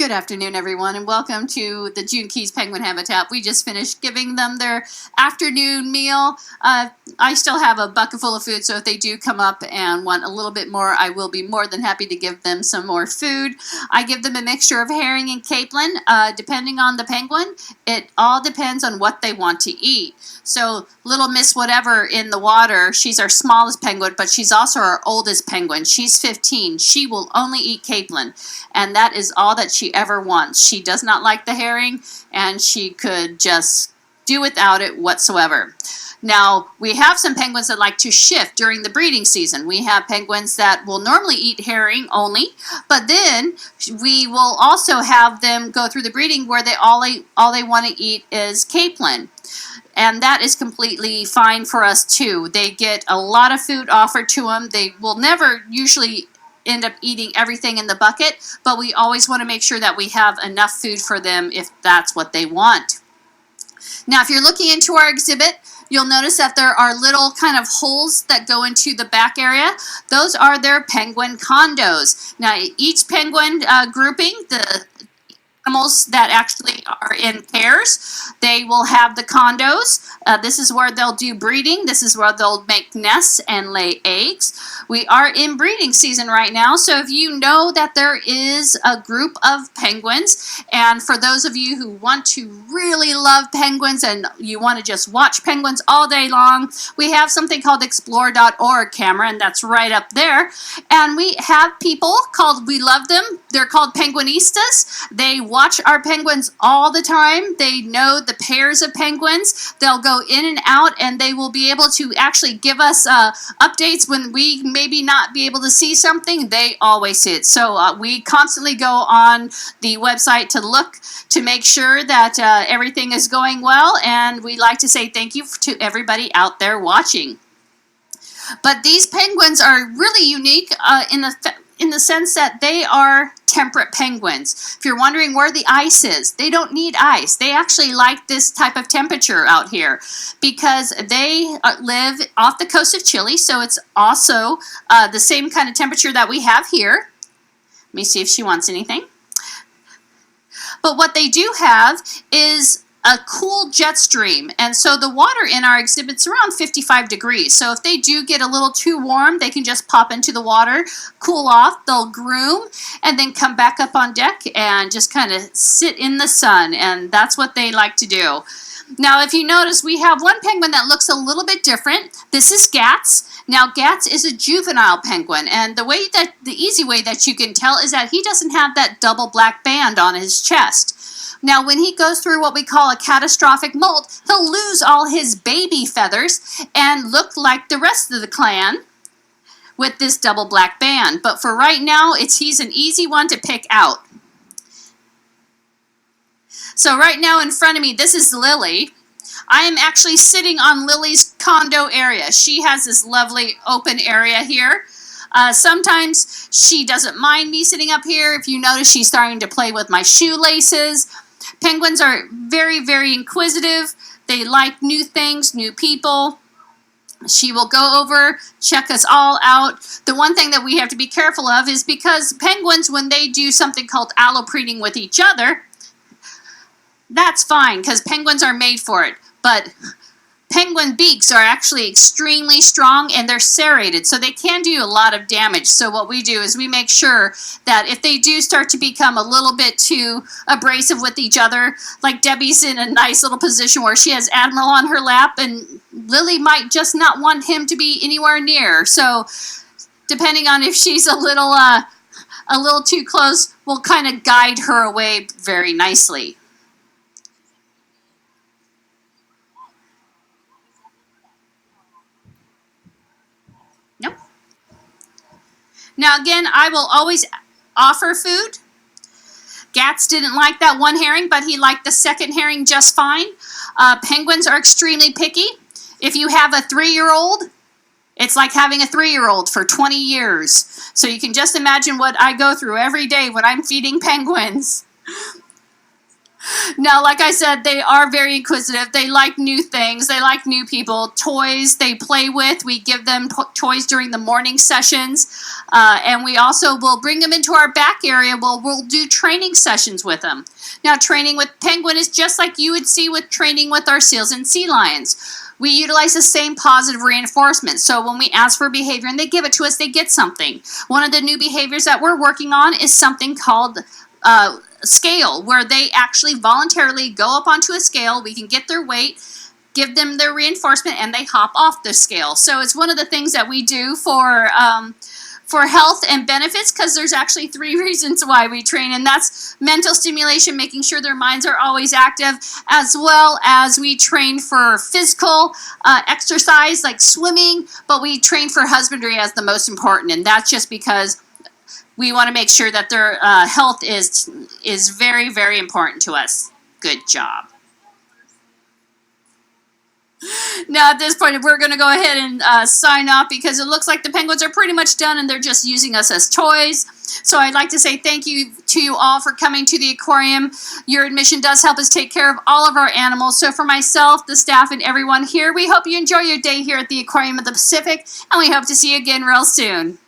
Good afternoon, everyone, and welcome to the June Keys Penguin Habitat. We just finished giving them their afternoon meal. I still have a bucket full of food, so if they do come up and want a little bit more, I will be more than happy to give them some more food. I give them a mixture of herring and capelin, depending on the penguin. It all depends on what they want to eat. So little Miss Whatever in the water, she's our smallest penguin, but she's also our oldest penguin. She's 15. She will only eat capelin, and that is all that she ever wants. She does not like the herring, and she could just do without it whatsoever. Now, we have some penguins that like to shift during the breeding season. We have penguins that will normally eat herring only, but then we will also have them go through the breeding where all they want to eat is capelin. And that is completely fine for us too. They get a lot of food offered to them. They will never usually end up eating everything in the bucket, but we always want to make sure that we have enough food for them if that's what they want. Now, if you're looking into our exhibit, you'll notice that there are little kind of holes that go into the back area. Those are their penguin condos. Now, each penguin grouping, the animals that actually are in pairs, they will have the condos. This is where they'll do breeding. This is where they'll make nests and lay eggs. We are in breeding season right now, so if you know that there is a group of penguins, and for those of you who want to really love penguins and you want to just watch penguins all day long, we have something called explore.org camera, and that's right up there. And we have people called, we love them, they're called penguinistas. They watch our penguins all the time. They know the pairs of penguins. They'll go in and out, and they will be able to actually give us updates when we maybe not be able to see something. They always see it. So we constantly go on the website to look to make sure that everything is going well, and we like to say thank you to everybody out there watching. But these penguins are really unique in the sense that they are temperate penguins. If you're wondering where the ice is, they don't need ice. They actually like this type of temperature out here because they live off the coast of Chile, so it's also the same kind of temperature that we have here. Let me see if she wants anything. But what they do have is a cool jet stream, and so the water in our exhibit's around 55 degrees. So if they do get a little too warm, they can just pop into the water, cool off, they'll groom, and then come back up on deck and just kind of sit in the sun, and that's what they like to do. Now, if you notice, we have one penguin that looks a little bit different. This is Gats. Now, Gats is a juvenile penguin, and the easy way that you can tell is that he doesn't have that double black band on his chest. Now, when he goes through what we call a catastrophic molt, he'll lose all his baby feathers and look like the rest of the clan with this double black band. But for right now, he's an easy one to pick out. So right now in front of me, this is Lily. I am actually sitting on Lily's condo area. She has this lovely open area here. Sometimes she doesn't mind me sitting up here. If you notice, she's starting to play with my shoelaces. Penguins are very, very inquisitive. They like new things, new people. She will go over, check us all out. The one thing that we have to be careful of is because penguins, when they do something called allopreding with each other, that's fine because penguins are made for it. But penguin beaks are actually extremely strong, and they're serrated, so they can do a lot of damage. So what we do is we make sure that if they do start to become a little bit too abrasive with each other, like Debbie's in a nice little position where she has Admiral on her lap, and Lily might just not want him to be anywhere near. So depending on if she's a little too close, we'll kind of guide her away very nicely. Nope. Now again, I will always offer food. Gats didn't like that one herring, but he liked the second herring just fine. Penguins are extremely picky. If you have a 3-year-old, it's like having a 3-year-old for 20 years. So you can just imagine what I go through every day when I'm feeding penguins. Now, like I said, they are very inquisitive. They like new things. They like new people. Toys they play with. We give them toys during the morning sessions. And we also will bring them into our back area. We'll do training sessions with them. Now, training with penguin is just like you would see with training with our seals and sea lions. We utilize the same positive reinforcement. So when we ask for behavior and they give it to us, they get something. One of the new behaviors that we're working on is something called scale, where they actually voluntarily go up onto a scale. We can get their weight, give them their reinforcement, and they hop off the scale. So it's one of the things that we do for health and benefits, because there's actually 3 reasons why we train, and that's mental stimulation, making sure their minds are always active, as well as we train for physical exercise like swimming, but we train for husbandry as the most important, and that's just because we want to make sure that their health is very, very important to us. Good job. Now, at this point, we're going to go ahead and sign off, because it looks like the penguins are pretty much done and they're just using us as toys. So I'd like to say thank you to you all for coming to the aquarium. Your admission does help us take care of all of our animals. So for myself, the staff, and everyone here, we hope you enjoy your day here at the Aquarium of the Pacific, and we hope to see you again real soon.